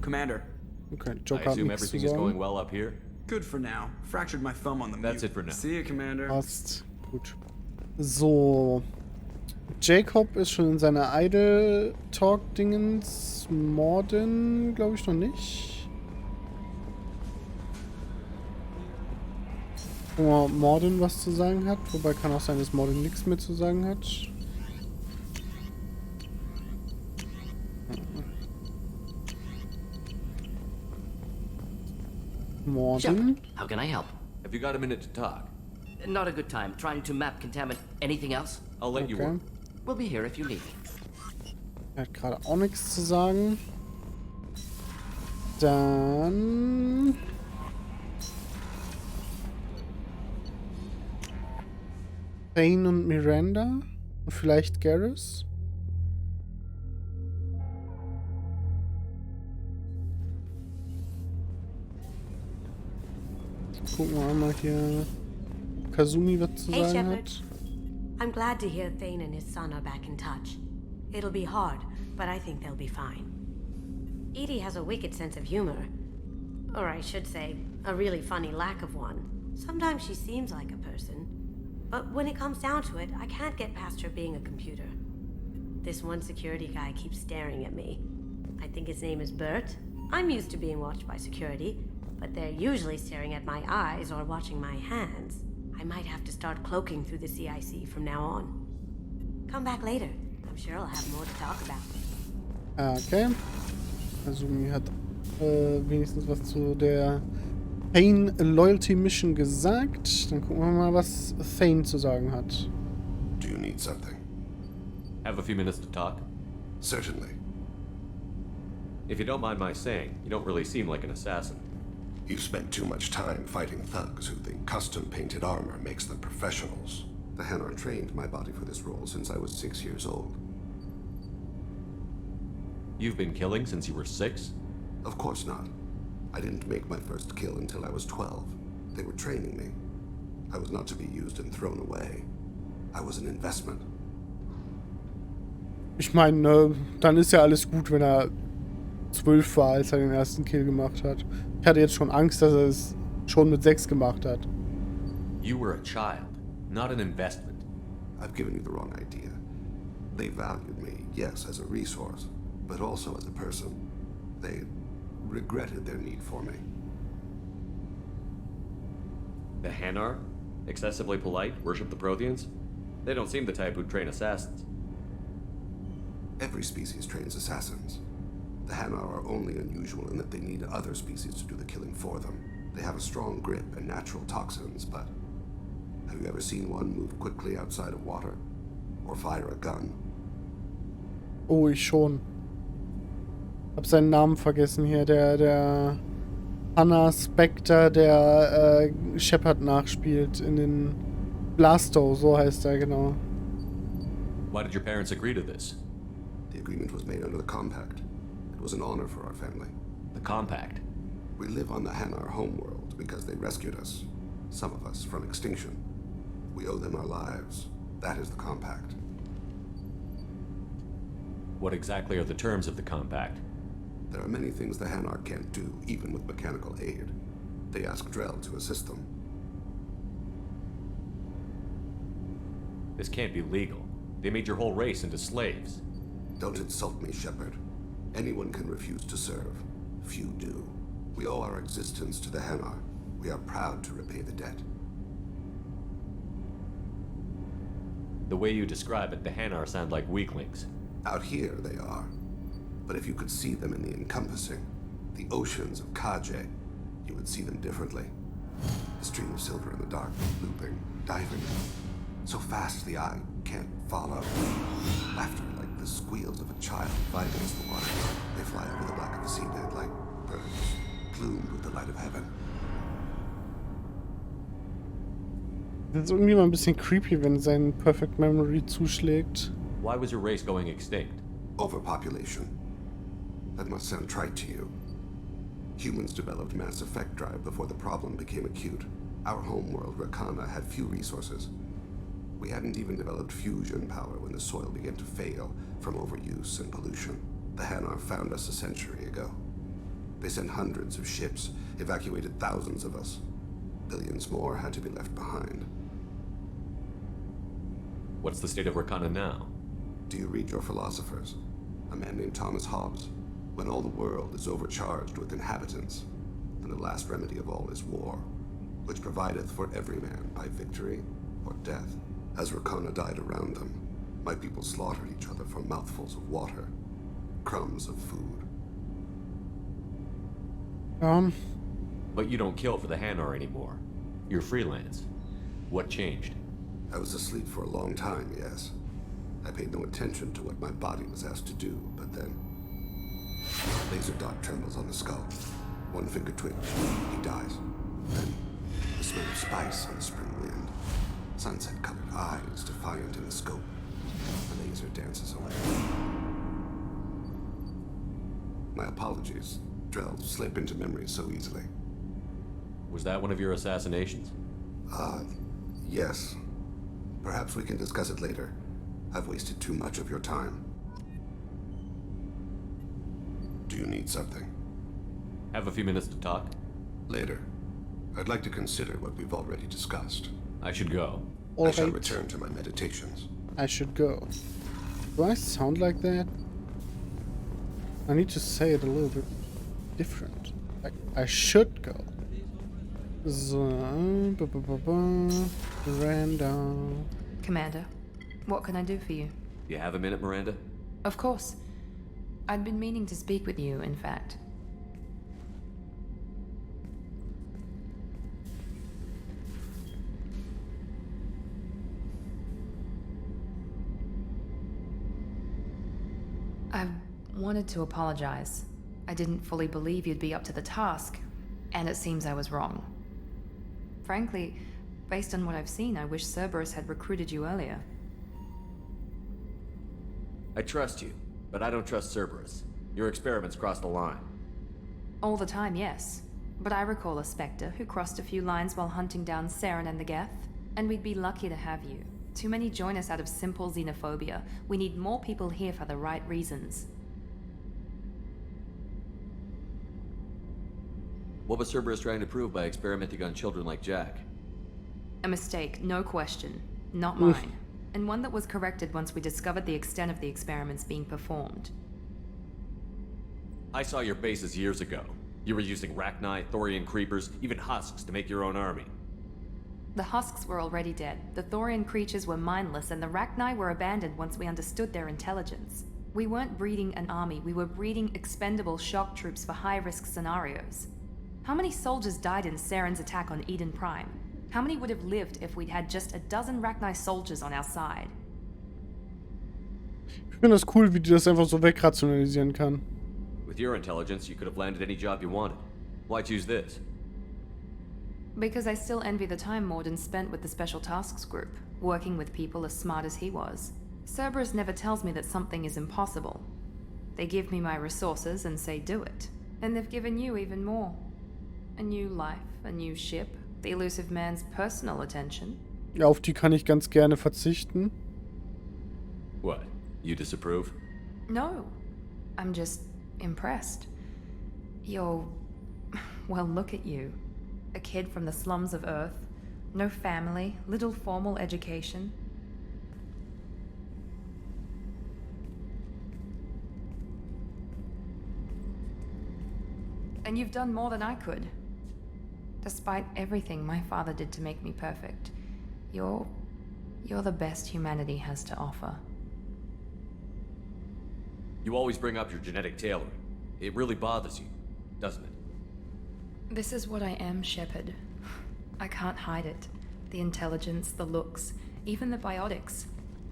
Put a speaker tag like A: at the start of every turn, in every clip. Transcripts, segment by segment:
A: Commander.
B: Okay,
C: I
B: Joker hat
C: assume
B: nichts zu
C: everything is going
B: sagen.
C: well up here?
A: Good for now. Fractured my thumb on the
C: That's
A: mute.
C: it for now.
A: See you, Commander.
B: Passt. Gut. So. Jacob ist schon in seiner Idle-Talk-Dingens. Morden, glaube ich, noch nicht. Gucken wir mal, ob Morden was zu sagen hat. Wobei kann auch sein, dass Morden nichts mehr zu sagen hat. Morden.
D: How can I help?
C: Have you got a minute to talk?
D: Not a good time. Trying to map contaminant. Anything else?
C: I'll let you work.
D: We'll be here if you need me.
B: Er hat gerade auch nichts zu sagen. Dann... Thane und Miranda. Und vielleicht Garrus. Gucken wir einmal hier, ob Kazumi was zu
E: Hey,
B: sagen
E: Shepard.
B: hat.
E: I'm glad to hear Thane and his son are back in touch. It'll be hard, but I think they'll be fine. Edie has a wicked sense of humor. Or I should say, a really funny lack of one. Sometimes she seems like a person. But when it comes down to it, I can't get past her being a computer. This one security guy keeps staring at me. I think his name is Bert. I'm used to being watched by security, but they're usually staring at my eyes or watching my hands. I might have to start cloaking through the CIC from now on. Come back later. I'm sure I'll have more to talk about.
B: Okay. Kazumi hat wenigstens was zu der Loyalitätsmission gesagt. Dann gucken wir mal, was Thane zu sagen hat.
F: Do you need something?
C: Have a few minutes to talk?
F: Certainly.
C: If you don't mind my saying, you don't really seem like an assassin.
F: You've spent too much time fighting thugs who think custom-painted armor makes them professionals. The Hanar trained my body for this role since I was 6 years old.
C: You've been killing since you were 6?
F: Of course not. I didn't make my first kill until I was 12. They were training me. I was not to be used and thrown away. I was an investment.
B: Ich meine, dann ist ja alles gut, wenn er 12 war, als er den ersten Kill gemacht hat. Ich hatte jetzt schon Angst, dass er es schon mit 6 gemacht hat.
C: You were a child, not an investment.
F: I've given you the wrong idea. They valued me, yes, as a resource, but also as a person. They regretted their need for me.
C: The Hanar? Excessively polite, worship the Protheans? They don't seem the type who'd train assassins.
F: Every species trains assassins. The Hanar are only unusual in that they need other species to do the killing for them. They have a strong grip and natural toxins, but have you ever seen one move quickly outside of water? Or fire a gun?
B: Oh, ich schon. Hab seinen Namen vergessen hier. Der Hannah Spectre, der Shepard nachspielt in den Blasto, so heißt er, genau.
C: Why did your parents agree to this?
F: The agreement was made under the Compact. It was an honor for our family.
C: The Compact?
F: We live on the Hanar homeworld because they rescued us, some of us, from extinction. We owe them our lives. That is the Compact.
C: What exactly are the terms of the Compact?
F: There are many things the Hanar can't do, even with mechanical aid. They ask Drell to assist them.
C: This can't be legal. They made your whole race into slaves.
F: Don't insult me, Shepard. Anyone can refuse to serve. Few do. We owe our existence to the Hanar. We are proud to repay the debt.
C: The way you describe it, the Hanar sound like weaklings.
F: Out here, they are. But if you could see them in the encompassing, the oceans of Kaje, you would see them differently. A stream of silver in the dark, looping, diving. So fast the eye can't follow. Laughter like the squeals of a child fighting against the water. They fly over the black of the seabed like birds, plumed with the light of heaven.
B: Das ist irgendwie mal ein bisschen creepy, wenn sein Perfect Memory zuschlägt.
C: Why was your race going extinct?
F: Overpopulation. That must sound trite to you. Humans developed mass effect drive before the problem became acute. Our homeworld, Rakana, had few resources. We hadn't even developed fusion power when the soil began to fail from overuse and pollution. The Hanar found us a century ago. They sent hundreds of ships, evacuated thousands of us. Billions more had to be left behind.
C: What's the state of Rakana now?
F: Do you read your philosophers? A man named Thomas Hobbes. When all the world is overcharged with inhabitants, and the last remedy of all is war, which provideth for every man by victory or death. As Rakana died around them, my people slaughtered each other for mouthfuls of water, crumbs of food.
C: But you don't kill for the Hanar anymore. You're freelance. What changed?
F: I was asleep for a long time, yes. I paid no attention to what my body was asked to do, but then... Laser dot trembles on the skull. One finger twitch, he dies. Then, the smell of spice on the spring wind. Sunset-colored eyes defiant in the scope. The laser dances away. My apologies. Drells slip into memory so easily.
C: Was that one of your assassinations?
F: Yes. Perhaps we can discuss it later. I've wasted too much of your time. Do you need something?
C: Have a few minutes to talk?
F: Later. I'd like to consider what we've already discussed.
C: I should go.
F: I shall
B: Alright,
F: return to my meditations.
B: I should go. Do I sound like that? I need to say it a little bit different. Like, I should go. So, random.
G: Commander, what can I do for you?
C: You have a minute, Miranda?
G: Of course. I'd been meaning to speak with you, in fact. I wanted to apologize. I didn't fully believe you'd be up to the task, and it seems I was wrong. Frankly, based on what I've seen, I wish Cerberus had recruited you earlier.
C: I trust you, but I don't trust Cerberus. Your experiments crossed the line.
G: All the time, yes. But I recall a Spectre who crossed a few lines while hunting down Saren and the Geth, and we'd be lucky to have you. Too many join us out of simple xenophobia. We need more people here for the right reasons.
C: What was Cerberus trying to prove by experimenting on children like Jack?
G: A mistake, no question. Not mine. And one that was corrected once we discovered the extent of the experiments being performed.
C: I saw your bases years ago. You were using Rachni, Thorian creepers, even husks to make your own army.
G: The husks were already dead, the Thorian creatures were mindless, and the Rachni were abandoned once we understood their intelligence. We weren't breeding an army, we were breeding expendable shock troops for high-risk scenarios. How many soldiers died in Saren's attack on Eden Prime? How many would have lived if we'd had just a dozen Rachni soldiers on our side?
B: Ich finde das cool, wie die das einfach so wegrationalisieren kann.
C: With your intelligence, you could have landed any job you wanted. Why choose this?
G: Because I still envy the time Morden spent with the Special Tasks Group, working with people as smart as he was. Cerberus never tells me that something is impossible. They give me my resources and say do it. And they've given you even more. A new life, a new ship, the elusive man's personal attention.
B: Ja, auf die kann ich ganz gerne verzichten.
C: What? You disapprove?
G: No. I'm just impressed. You're... well, look at you. A kid from the slums of Earth. No family, little formal education. And you've done more than I could. Despite everything my father did to make me perfect, you're the best humanity has to offer.
C: You always bring up your genetic tailoring. It really bothers you, doesn't it?
G: This is what I am, Shepard. I can't hide it. The intelligence, the looks, even the biotics.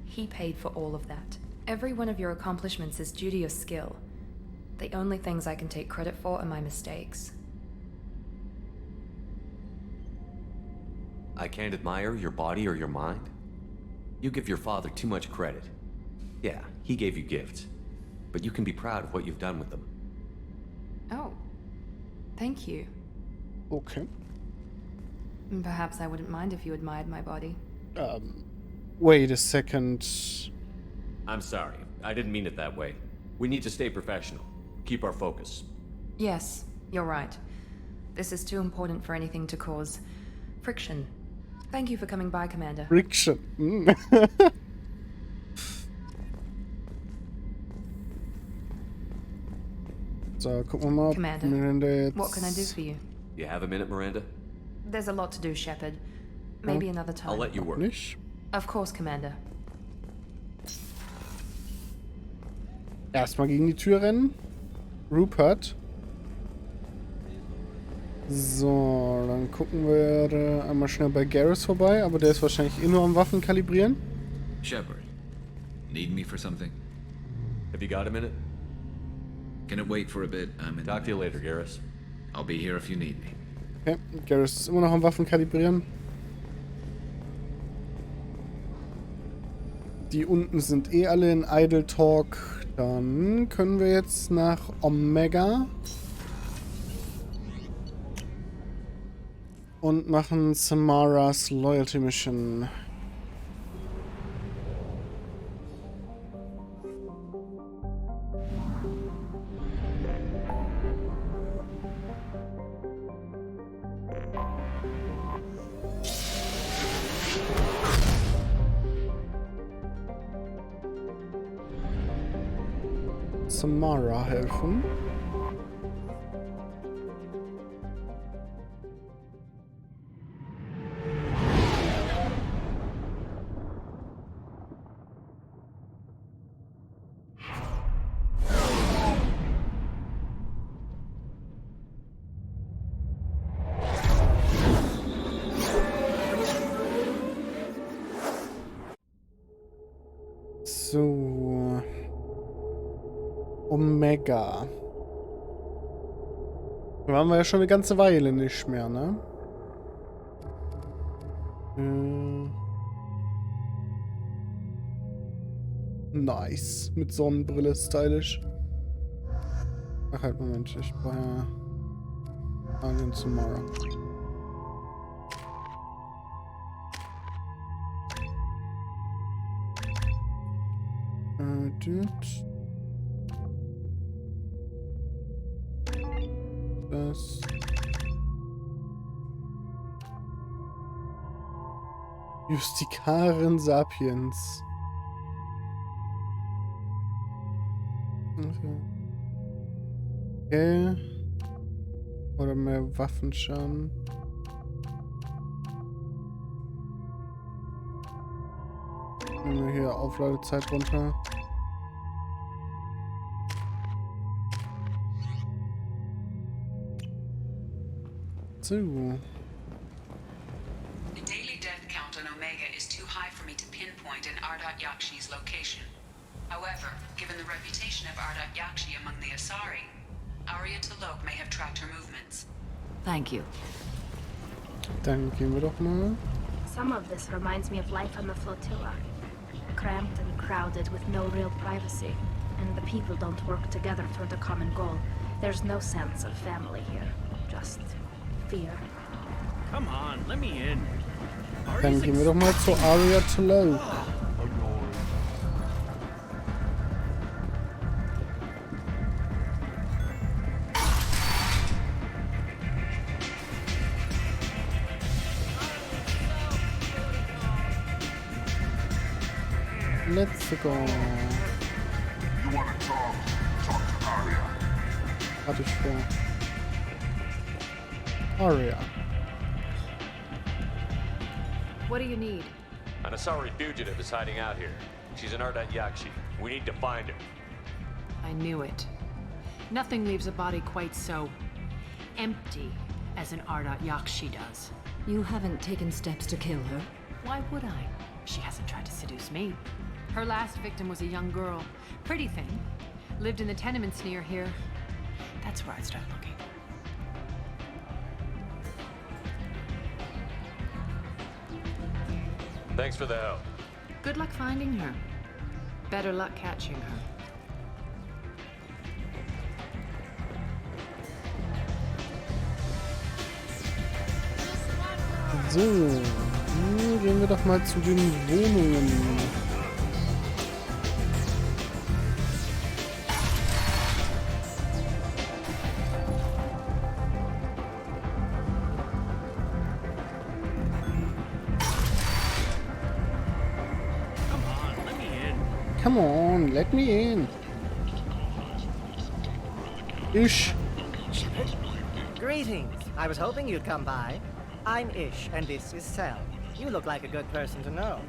G: He paid for all of that. Every one of your accomplishments is due to your skill. The only things I can take credit for are my mistakes.
C: I can't admire your body or your mind? You give your father too much credit. Yeah, he gave you gifts. But you can be proud of what you've done with them.
G: Oh. Thank you.
B: Okay.
G: Perhaps I wouldn't mind if you admired my body.
B: Wait a second.
C: I'm sorry. I didn't mean it that way. We need to stay professional. Keep our focus.
G: Yes, You're right. This is too important for anything to cause friction. Thank you for coming by, Commander.
B: Friction. So, gucken wir mal, ob
G: Commander,
B: Miranda jetzt...
G: what can I do for you?
C: You have a minute, Miranda?
G: There's a lot to do, Shepard. Maybe another time.
C: I'll let you work.
B: Nicht?
G: Of course, Commander.
B: Erstmal gegen die Tür rennen. Rupert. So, dann gucken wir einmal schnell bei Garrus vorbei, aber der ist wahrscheinlich nur am Waffen kalibrieren.
H: Shepard, need me for something?
C: Have you got a minute?
H: Can it wait for a bit? I'm in.
C: Talk to you later, Garrus.
H: I'll be here if you need me.
B: Okay, Garrus ist immer noch am Waffen kalibrieren. Die unten sind eh alle in Idle Talk. Dann können wir jetzt nach Omega. Und machen Samaras Loyalitätsmission. Samara helfen. So. Omega. Da waren wir ja schon eine ganze Weile nicht mehr, ne? Nice. Mit Sonnenbrille, stylisch. Ach halt, Moment. Ich brauche ja Alien Samara. Dort. Das. Justikaren Sapiens. Okay. Oder mehr Waffenschaden. Nehmen wir hier Aufladezeit runter. So.
I: The daily death count on Omega is too high for me to pinpoint an Ardat Yakshi's location. However, given the reputation of Ardat Yakshi among the Asari, Arya T'Loak may have tracked her movements.
J: Thank you.
B: Dann gehen wir doch mal.
K: Some of this reminds me of life on the flotilla. Cramped and crowded with no real privacy. And the people don't work together toward a common goal. There's no sense of family here. Just fear.
L: Come on, let me in.
B: Dann gehen wir doch mal zu Arya T'Loak. Let's go.
M: You wanna talk to Arya.
B: Hatte ich vor. Arya.
J: What do you need?
C: An Asari fugitive is hiding out here. She's an Ardat Yakshi. We need to find her.
J: I knew it. Nothing leaves a body quite so empty as an Ardat Yakshi does.
N: You haven't taken steps to kill her?
J: Why would I? She hasn't tried to seduce me. Her last victim was a young girl. Pretty thing. Lived in the tenements near here. That's where I'd start looking.
C: Thanks for the help.
J: Good luck finding her. Better luck catching her.
B: So, gehen wir doch mal zu den Wohnungen. Come on, let me in. Ish.
O: Shepard? Greetings. I was hoping you'd come by. I'm Ish, and this is Sel. You look like a good person to know.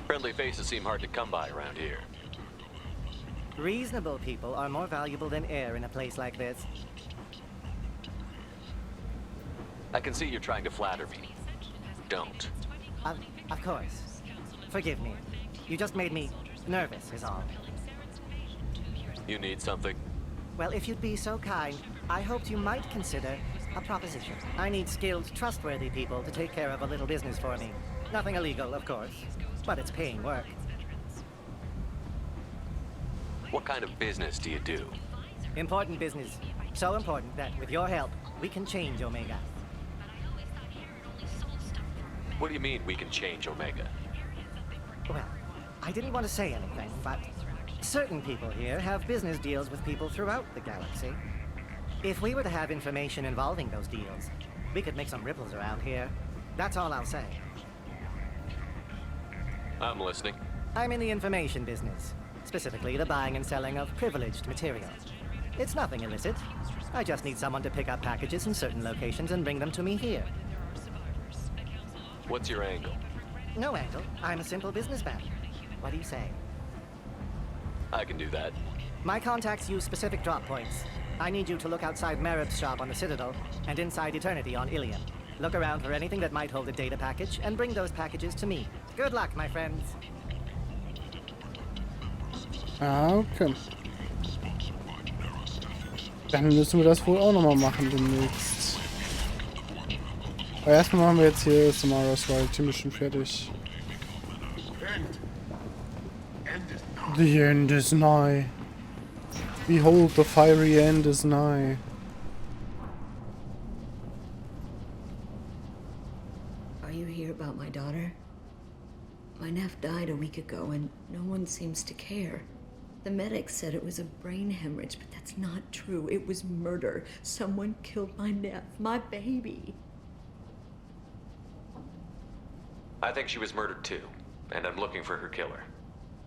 C: Friendly faces seem hard to come by around here.
O: Reasonable people are more valuable than air in a place like this.
C: I can see you're trying to flatter me. Don't.
O: Of course. Forgive me. You just made me nervous, is all.
C: You need something?
O: Well, if you'd be so kind, I hoped you might consider a proposition. I need skilled, trustworthy people to take care of a little business for me. Nothing illegal, of course, but it's paying work.
C: What kind of business do you do?
O: Important business. So important that, with your help, we can change Omega.
C: What do you mean we can change Omega?
O: Well, I didn't want to say anything, but certain people here have business deals with people throughout the galaxy. If we were to have information involving those deals, we could make some ripples around here. That's all I'll say.
C: I'm listening.
O: I'm in the information business, specifically the buying and selling of privileged material. It's nothing illicit. I just need someone to pick up packages in certain locations and bring them to me here.
C: What's your angle?
O: No angle. I'm a simple businessman. What do you say?
C: I can do that.
O: My contacts use specific drop points. I need you to look outside Merib's shop on the Citadel and inside Eternity on Ilium. Look around for anything that might hold a data package and bring those packages to me. Good luck, my friends.
B: Okay. Dann müssen wir das wohl auch nochmal machen demnächst. Aber erstmal machen wir jetzt hier Samaras Loyalitätsmission fertig. The end is nigh. Behold, the fiery end is nigh.
N: Are you here about my daughter? My nephew died a week ago and no one seems to care. The medics said it was a brain hemorrhage, but that's not true. It was murder. Someone killed my nephew, my baby.
C: I think she was murdered too, and I'm looking for her killer.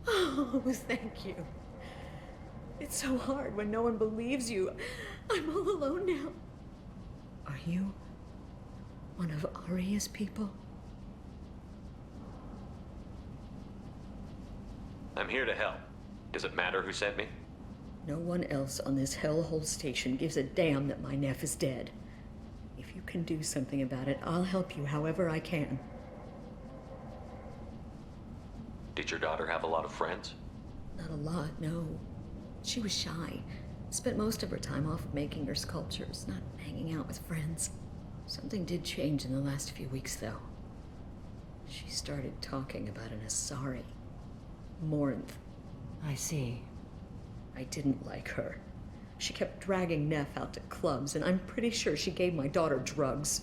N: Oh, thank you. It's so hard when no one believes you. I'm all alone now. Are you one of Aria's people?
C: I'm here to help. Does it matter who sent me?
N: No one else on this hellhole station gives a damn that my nephew is dead. If you can do something about it, I'll help you however I can.
C: Did your daughter have a lot of friends?
N: Not a lot, no. She was shy. Spent most of her time off making her sculptures, not hanging out with friends. Something did change in the last few weeks, though. She started talking about an Asari. Morinth.
J: I see.
N: I didn't like her. She kept dragging Neff out to clubs, and I'm pretty sure she gave my daughter drugs.